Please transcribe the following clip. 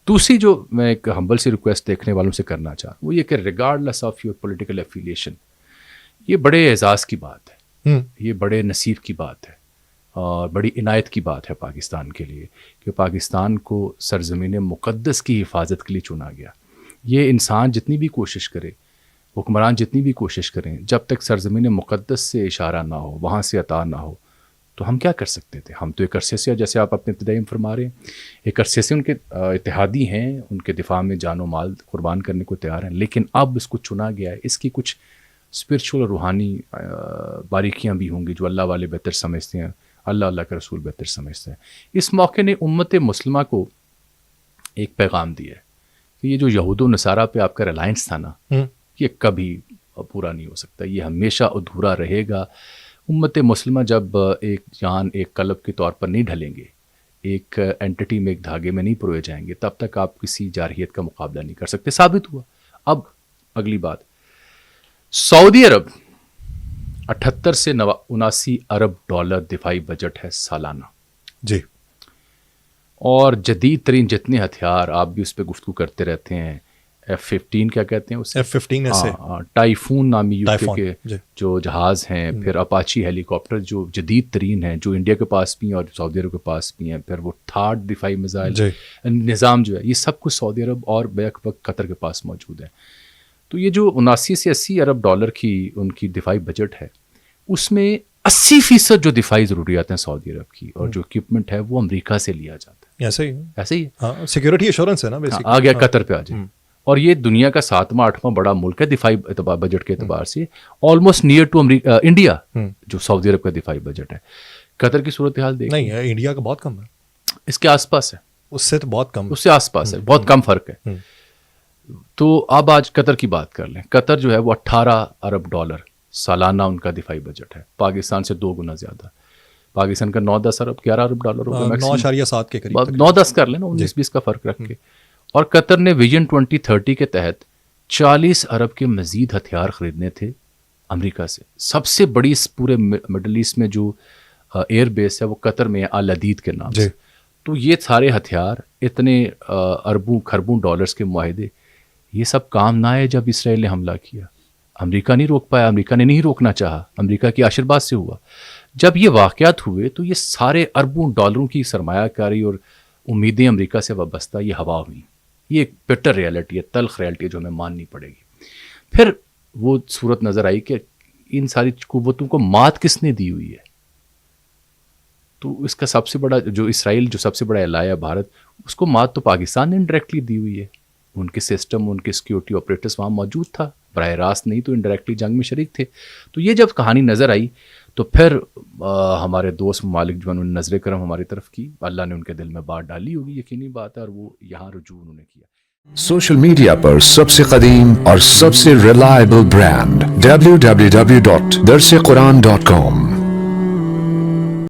دوسری جو میں ایک ہمبل سی ریکویسٹ دیکھنے والوں سے کرنا چاہوں وہ یہ کہ regardless of your political affiliation, یہ بڑے اعزاز کی بات ہے، یہ بڑے نصیب کی بات ہے اور بڑی عنایت کی بات ہے پاکستان کے لیے کہ پاکستان کو سرزمین مقدس کی حفاظت کے لیے چنا گیا. یہ انسان جتنی بھی کوشش کرے، حکمران جتنی بھی کوشش کریں، جب تک سرزمین مقدس سے اشارہ نہ ہو، وہاں سے عطا نہ ہو، تو ہم کیا کر سکتے تھے؟ ہم تو ایک عرصے سے، جیسے آپ اپنے ابتدائی میں فرما رہے ہیں، ایک عرصے سے ان کے اتحادی ہیں، ان کے دفاع میں جان و مال قربان کرنے کو تیار ہیں، لیکن اب اس کو چنا گیا ہے. اس کی کچھ اسپرچول اور روحانی باریکیاں بھی ہوں گی جو اللہ والے بہتر سمجھتے ہیں، اللہ کا رسول بہتر سمجھتے ہیں. اس موقع نے امت مسلمہ کو ایک پیغام دیا ہے کہ یہ جو یہود و نصارہ پہ آپ کا ریلائنس تھا نا، یہ کبھی پورا نہیں ہو سکتا، یہ ہمیشہ ادھورا رہے گا. امت مسلمہ جب ایک جان، ایک قلب کے طور پر نہیں ڈھلیں گے، ایک اینٹی میں، ایک دھاگے میں نہیں پروئے جائیں گے، تب تک آپ کسی جارحیت کا مقابلہ نہیں کر سکتے. ثابت ہوا. اب اگلی بات، سعودی عرب 78 سے 79 ارب ڈالر دفاعی بجٹ ہے سالانہ جی، اور جدید ترین جتنے ہتھیار، آپ بھی اس پہ گفتگو کرتے رہتے ہیں، F-15 کیا کہتے ہیں اسے، F-15 ایسے ٹائفون نامی یو کے جی، جو جہاز ہیں، پھر اپاچی ہیلی کاپٹر جو جدید ترین ہیں، جو انڈیا کے پاس بھی ہیں اور سعودی عرب کے پاس بھی ہیں، پھر وہ تھارڈ دفاعی میزائل نظام جو ہے، یہ سب کچھ سعودی عرب اور بیک وقت قطر کے پاس موجود ہے. تو یہ جو 79 سے 80 ارب ڈالر کی ان کی دفاعی بجٹ ہے، اس میں 80% جو دفاعی ضروریات ہیں سعودی عرب کی اور جو اکوپمنٹ ہے وہ امریکہ سے لیا جاتا ہے. ایسے ہی ہاں، سیکورٹی ایشورنس ہے نا بیسیکلی. آ گیا قطر پہ آ جائے. اور یہ دنیا کا 7واں 8واں بڑا ملک ہے دفاعی بجٹ کے اعتبار سے، آلموسٹ نیئر ٹو انڈیا جو سعودی عرب کا دفاعی بجٹ ہے. قطر کی صورتحال دیکھ، نہیں انڈیا کا بہت کم ہے، اس کے آس پاس ہے، اس سے تو بہت کم، اس سے آس پاس ہے، بہت کم فرق ہے. تو اب آج قطر کی بات کر لیں. قطر جو ہے وہ 18 ارب ڈالر سالانہ ان کا دفاعی بجٹ ہے، پاکستان سے 2 گنا زیادہ. پاکستان کا 9-10 ارب 11 ارب ڈالر ہوگا، 9.7 کے قریب، 9-10 کر لیں نا، 19-20 کا فرق رکھ کے. اور قطر نے ویژن 2030 کے تحت 40 ارب کے مزید ہتھیار خریدنے تھے امریکہ سے. سب سے بڑی اس پورے مڈل ایسٹ میں جو ایئر بیس ہے وہ قطر میں ہے، العدید کے نام سے. تو یہ سارے ہتھیار، اتنے اربوں کھربوں ڈالرز کے معاہدے، یہ سب کام نہ آئے جب اسرائیل نے حملہ کیا. امریکہ نہیں روک پایا، امریکہ نے نہیں روکنا چاہا، امریکہ کی آشرواد سے ہوا. جب یہ واقعات ہوئے تو یہ سارے اربوں ڈالروں کی سرمایہ کاری اور امیدیں امریکہ سے وابستہ یہ ہوا ہوئی. یہ ایک بٹر ریالٹی ہے، تلخ ریالٹی ہے جو ہمیں ماننی پڑے گی. پھر وہ صورت نظر آئی کہ ان ساری قوتوں کو مات کس نے دی ہوئی ہے. تو اس کا سب سے بڑا جو اسرائیل جو سب سے بڑا الائے ہے بھارت، اس کو مات تو پاکستان نے انڈائریکٹلی دی ہوئی ہے. ان کے سسٹم، ان کے سیکیورٹی آپریٹرز وہاں موجود تھا، براہ راست نہیں تو انڈائریکٹلی جنگ میں شریک تھے. تو یہ جب کہانی نظر آئی تو پھر ہمارے دوست ممالک جو انہوں نے نظر کرم ہماری طرف کی، اللہ نے ان کے دل میں بات ڈالی ہوگی، یقینی بات ہے، اور وہ یہاں رجوع انہوں نے کیا. سوشل میڈیا پر سب سے قدیم اور سب سے ریلائبل برانڈ www.darsequran.com